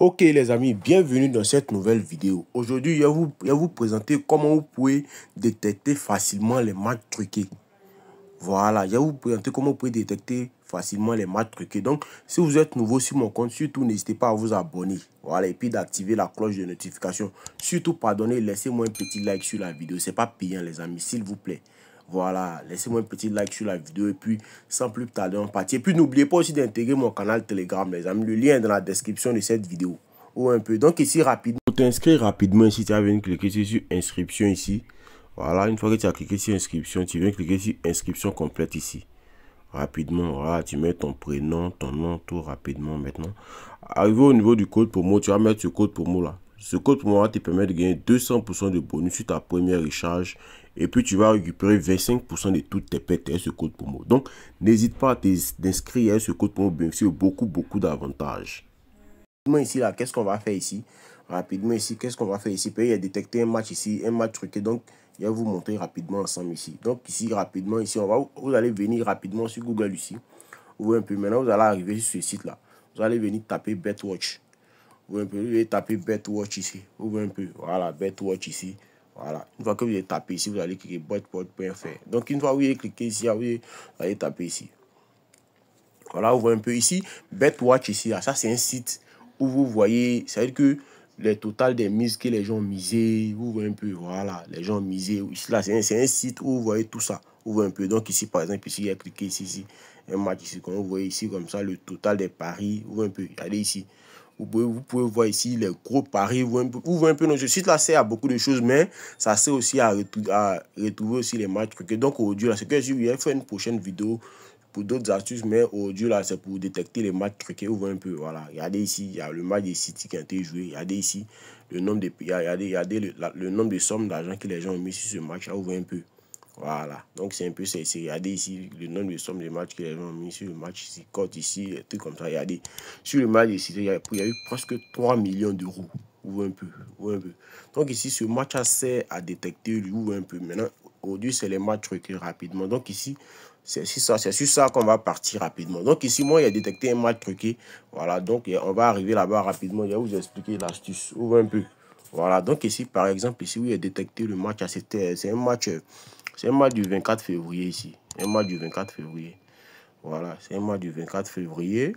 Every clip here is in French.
Ok les amis, bienvenue dans cette nouvelle vidéo. Aujourd'hui, je vais vous présenter comment vous pouvez détecter facilement les matchs truqués. Voilà, je vais vous présenter comment vous pouvez détecter facilement les matchs truqués. Donc, si vous êtes nouveau sur mon compte, surtout n'hésitez pas à vous abonner. Voilà, et puis d'activer la cloche de notification. Surtout, pardonnez, laissez-moi un petit like sur la vidéo. C'est pas payant les amis, s'il vous plaît. Voilà, laissez-moi un petit like sur la vidéo et puis sans plus tarder on partit. Et puis n'oubliez pas aussi d'intégrer mon canal Telegram les amis. Le lien est dans la description de cette vidéo. Ou un peu. Donc ici rapidement, pour t'inscrire rapidement ici, tu vas venir cliquer sur inscription ici. Voilà, une fois que tu as cliqué sur inscription, tu viens cliquer sur inscription complète ici. Rapidement, voilà, tu mets ton prénom, ton nom, tout rapidement maintenant. Arrivé au niveau du code promo, tu vas mettre ce code promo là. Ce code promo va te permettre de gagner 200% de bonus sur ta première recharge. Et puis tu vas récupérer 25% de toutes tes pertes avec ce code promo. Donc, n'hésite pas à t'inscrire à ce code promo, bénéficier de beaucoup d'avantages. Ici là, qu'est-ce qu'on va faire ici? Rapidement ici, qu'est-ce qu'on va faire ici? Il y a détecté un match ici, un match truqué. Donc, je vais vous montrer rapidement ensemble ici. Donc ici, rapidement ici, vous allez venir rapidement sur Google ici. Vous voyez un peu. Maintenant, vous allez arriver sur ce site là. Vous allez venir taper BetWatch. Vous voyez un peu. Vous allez taper BetWatch ici. Vous voyez un peu. Voilà, BetWatch ici. Voilà. Une fois que vous avez tapé ici, vous allez cliquer betwatch.fr. Donc, une fois que vous avez cliqué ici, vous allez taper ici. Voilà, vous voyez un peu ici. BetWatch ici. Là, ça, c'est un site où vous voyez, ça veut dire que les totales des mises que les gens ont misé, vous voyez un peu, voilà, les gens ont misé. Ici, là, c'est un site où vous voyez tout ça. Vous voyez un peu. Donc ici, par exemple, ici, il y a cliqué ici, un match ici, comme vous voyez ici, comme ça, le total des paris. Vous voyez un peu, regardez ici. Vous pouvez voir ici les gros paris. Vous voyez un peu, ce site là sert à beaucoup de choses, mais ça sert aussi à retrouver aussi les matchs. Donc aujourd'hui, là, c'est que je vais faire une prochaine vidéo pour d'autres astuces, mais aujourd'hui là, c'est pour détecter les matchs truqués. Vous voyez un peu, voilà. Regardez ici, il y a le match des City qui a été joué. Regardez ici, le nombre de, regardez le nombre de sommes d'argent que les gens ont mis sur ce match là. Vous voyez un peu. Voilà, donc c'est un peu ça ici. Regardez ici le nombre de sommes de matchs que les gens ont mis sur le match ici, cote ici, des trucs comme ça. Regardez, sur le match ici, il y a eu presque 3 millions d'euros. Vous voyez un peu, vous voyez un peu. Donc ici, ce match sert à détecter, vous voyez un peu. Maintenant, aujourd'hui, c'est les matchs truqués rapidement. Donc ici, c'est sur ça qu'on va partir rapidement. Donc ici, moi, il y a détecté un match truqué. Voilà, donc on va arriver là-bas rapidement. Je vais vous expliquer l'astuce. Vous voyez un peu. Voilà, donc ici, par exemple, ici, où il y a détecté le match, c'est un match... C'est un match du 24 février ici. Un match du 24 février. Voilà, c'est un match du 24 février.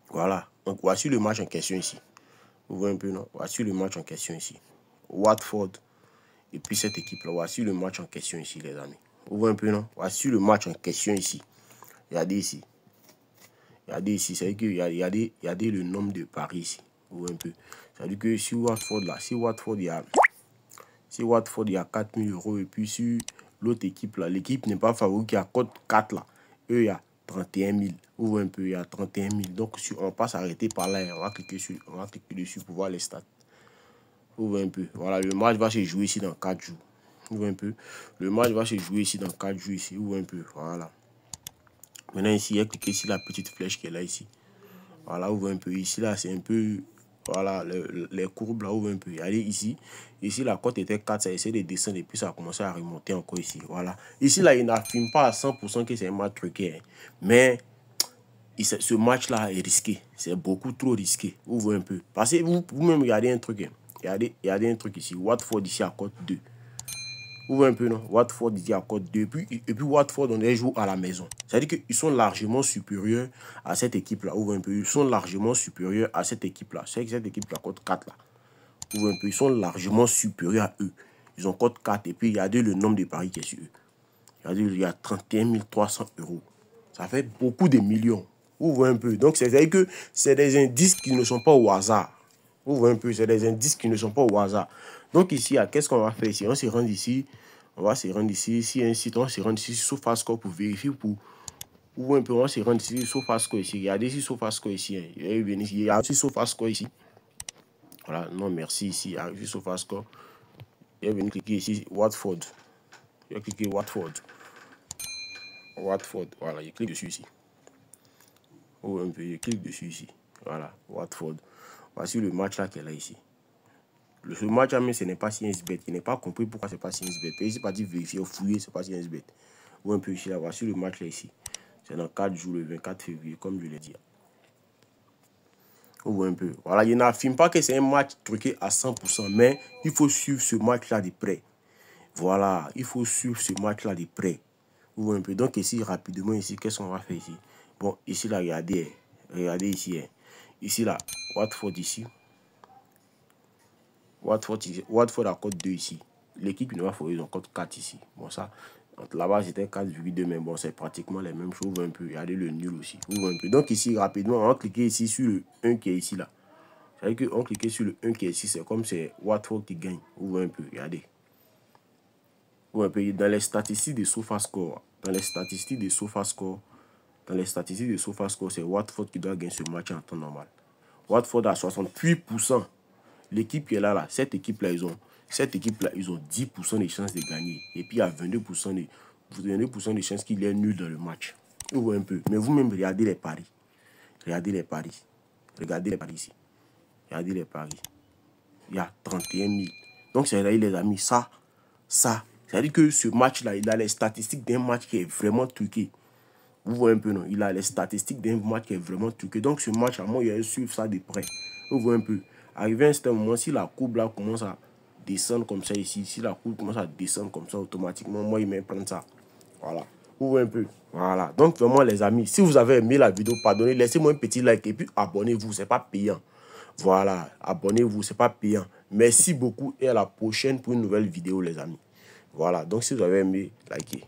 Voilà. Donc, voici le match en question ici. Vous voyez un peu, non? Voici le match en question ici. Watford. Et puis cette équipe-là. Voici le match en question ici, les amis. Vous voyez un peu, non? Voici le match en question ici. Regardez ici. Regardez ici. C'est-à-dire qu'il y a le nombre de paris ici. Vous voyez un peu. C'est-à-dire que sur Watford, là, si Watford, il y a 4 000 euros. Et puis sur l'autre équipe là, l'équipe n'est pas favorite qui a code 4 là. Eux, il y a 31 000. Vous voyez un peu, il y a 31 000. Donc, on passe arrêter par là. On va cliquer dessus pour voir les stats. Vous voyez un peu. Voilà, le match va se jouer ici dans 4 jours. Vous voyez un peu. Le match va se jouer ici dans 4 jours ici. Vous voyez un peu. Voilà. Maintenant, ici, il y a cliqué sur la petite flèche qui est là ici. Voilà, vous voyez un peu. Ici, là, c'est un peu... Voilà, les courbes là, vous voyez un peu. Allez ici. Ici, la cote était 4, ça essaie de descendre et puis ça a commencé à remonter encore ici. Voilà. Ici, là, il n'affirme pas à 100% que c'est un match truqué. Hein. Mais ce match-là est risqué. C'est beaucoup trop risqué. Vous voyez un peu. Parce que vous-même, regardez un truc. Hein. Regardez un truc ici. Watford ici à cote 2. Vous voyez un peu, non? Watford ici à cote 2. Et puis Watford, on les joue à la maison. C'est-à-dire qu'ils sont largement supérieurs à cette équipe-là. Vous voyez un peu. Ils sont largement supérieurs à cette équipe-là. C'est cette équipe-là, cote 4 là. Vous voyez un peu. Ils sont largement supérieurs à eux. Ils ont cote 4. Et puis, regardez le nombre de paris qui est sur eux. Regardez, il y a 31 300 euros. Ça fait beaucoup de millions. Vous voyez un peu. Donc, c'est-à-dire que c'est des indices qui ne sont pas au hasard. Vous voyez un peu. C'est des indices qui ne sont pas au hasard. Donc, ici, qu'est-ce qu'on va faire ici? On se rend ici. On va se rendre ici. Ici, il y a un site. On se rend ici sur SofaScore pour vérifier. Vous voyez un peu. On se rend ici sur SofaScore ici. Regardez ici SofaScore ici. Il y a aussi SofaScore ici. Voilà. Non, merci ici. Arrivé sur SofaScore. Il est venu cliquer ici. Watford. Il a cliqué Watford. Watford. Voilà. Il clique dessus ici. Ou un peu, je clique dessus ici. Voilà, Watford. Voici le match là qu'elle a ici. Ce match là, mais ce n'est pas CSBet. Il n'est pas compris pourquoi c'est pas CSBet. Et ici, parti vérifier, fouiller, c'est pas CSBet. Ou un peu ici là, voici le match là ici. C'est dans 4 jours, le 24 février, comme je l'ai dit. Vous voyez un peu. Voilà, je n'affirme pas que c'est un match truqué à 100%, mais il faut suivre ce match-là de près. Voilà, il faut suivre ce match-là de près. Vous voyez un peu. Donc ici, rapidement, ici, qu'est-ce qu'on va faire ici? Bon, ici, là, regardez. Regardez ici. Ici, là, Watford ici. Watford à code 2 ici. L'équipe ne va faire, ils ont code 4 ici. Bon, ça, là-bas, c'était 4,2, mais bon, c'est pratiquement les mêmes choses. Vous voyez un peu. Regardez le nul aussi. Vous voyez un peu. Donc ici, rapidement, on va cliquer ici sur le 1 qui est ici, là. C'est-à-dire qu'on clique sur le 1 qui est ici, c'est comme c'est Watford qui gagne. Vous voyez un peu, regardez. Vous voyez un peu, dans les statistiques de SofaScore, c'est Watford qui doit gagner ce match en temps normal. Watford a 68%. L'équipe qui est là, cette équipe-là, ils ont 10% de chances de gagner. Et puis il y a 22% de chances qu'il est nul dans le match. Vous voyez un peu. Mais vous-même, regardez les paris. Regardez les paris. Regardez les paris ici. Regardez les paris. Il y a 31 000. Donc, c'est là, les amis, ça. C'est-à-dire que ce match-là, il a les statistiques d'un match qui est vraiment truqué. Vous voyez un peu, non? Il a les statistiques d'un match qui est vraiment truqué. Donc, ce match, à moi, il va suivre ça de près. Vous voyez un peu. Arrivé à un certain moment, si la courbe là commence à descendre comme ça ici, si la courbe commence à descendre comme ça automatiquement, moi, il va prendre ça. Voilà. Vous voyez un peu. Voilà. Donc, vraiment, les amis, si vous avez aimé la vidéo, pardonnez, laissez-moi un petit like et puis abonnez-vous. C'est pas payant. Voilà. Abonnez-vous, c'est pas payant. Merci beaucoup et à la prochaine pour une nouvelle vidéo, les amis. Voilà. Donc, si vous avez aimé, likez.